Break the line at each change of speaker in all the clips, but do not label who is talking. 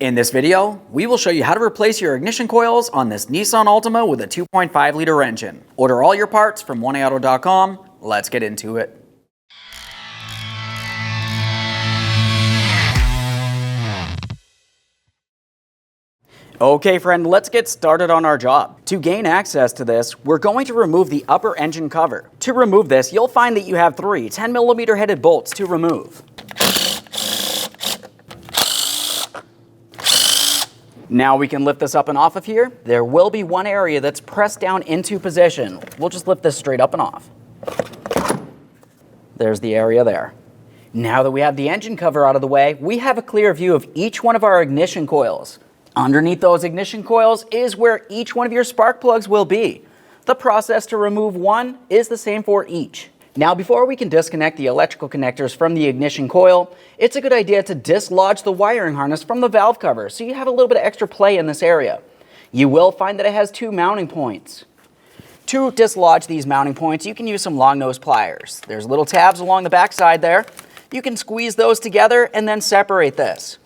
In this video, we will show you how to replace your ignition coils on this Nissan Altima with a 2.5 liter engine. Order all your parts from 1AAuto.com. Let's get into it. Okay friend, let's get started on our job. To gain access to this, we're going to remove the upper engine cover. To remove this, you'll find that you have three 10mm headed bolts to remove. Now we can lift this up and off of here. There will be one area that's pressed down into position. We'll just lift this straight up and off. There's the area there. Now that we have the engine cover out of the way, we have a clear view of each one of our ignition coils. Underneath those ignition coils is where each one of your spark plugs will be. The process to remove one is the same for each. Now, before we can disconnect the electrical connectors from the ignition coil, it's a good idea to dislodge the wiring harness from the valve cover so you have a little bit of extra play in this area. You will find that it has two mounting points. To dislodge these mounting points, you can use some long nose pliers. There's little tabs along the back side there. You can squeeze those together and then separate this.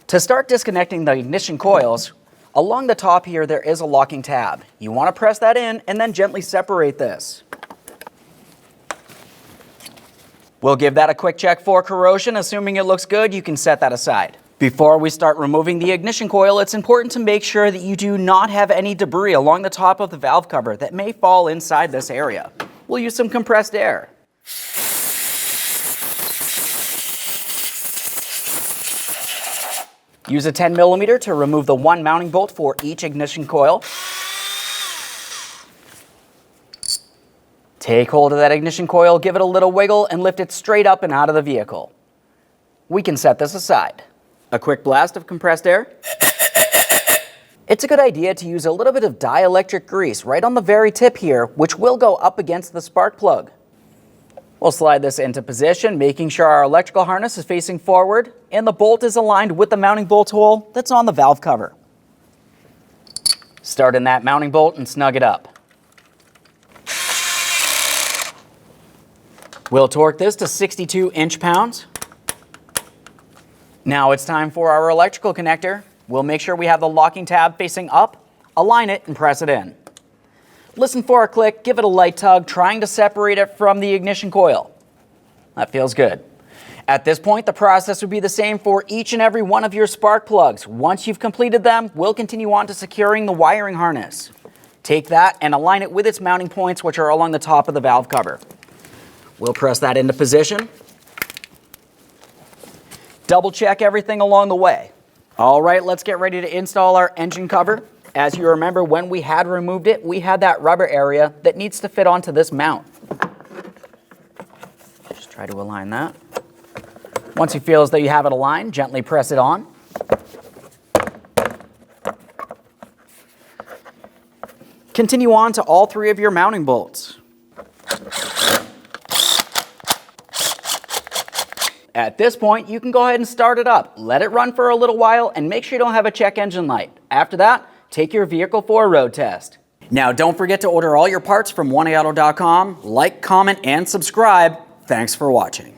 To start disconnecting the ignition coils, along the top here there is a locking tab. You want to press that in and then gently separate this. We'll give that a quick check for corrosion. Assuming it looks good, you can set that aside. Before we start removing the ignition coil, it's important to make sure that you do not have any debris along the top of the valve cover that may fall inside this area. We'll use some compressed air. Use a 10mm to remove the one mounting bolt for each ignition coil. Take hold of that ignition coil, give it a little wiggle, and lift it straight up and out of the vehicle. We can set this aside. A quick blast of compressed air. It's a good idea to use a little bit of dielectric grease right on the very tip here, which will go up against the spark plug. We'll slide this into position, making sure our electrical harness is facing forward and the bolt is aligned with the mounting bolt hole that's on the valve cover. Start in that mounting bolt and snug it up. We'll torque this to 62 inch-pounds. Now it's time for our electrical connector. We'll make sure we have the locking tab facing up, align it, and press it in. Listen for a click, give it a light tug, trying to separate it from the ignition coil. That feels good. At this point, the process would be the same for each and every one of your spark plugs. Once you've completed them, we'll continue on to securing the wiring harness. Take that and align it with its mounting points, which are along the top of the valve cover. We'll press that into position. Double check everything along the way. All right, let's get ready to install our engine cover. As you remember, when we had removed it, we had that rubber area that needs to fit onto this mount. Just try to align that. Once you feel as though you have it aligned, gently press it on. Continue on to all three of your mounting bolts. At this point, you can go ahead and start it up. Let it run for a little while and make sure you don't have a check engine light. After that, take your vehicle for a road test. Now, don't forget to order all your parts from 1AAuto.com. Like, comment, and subscribe. Thanks for watching.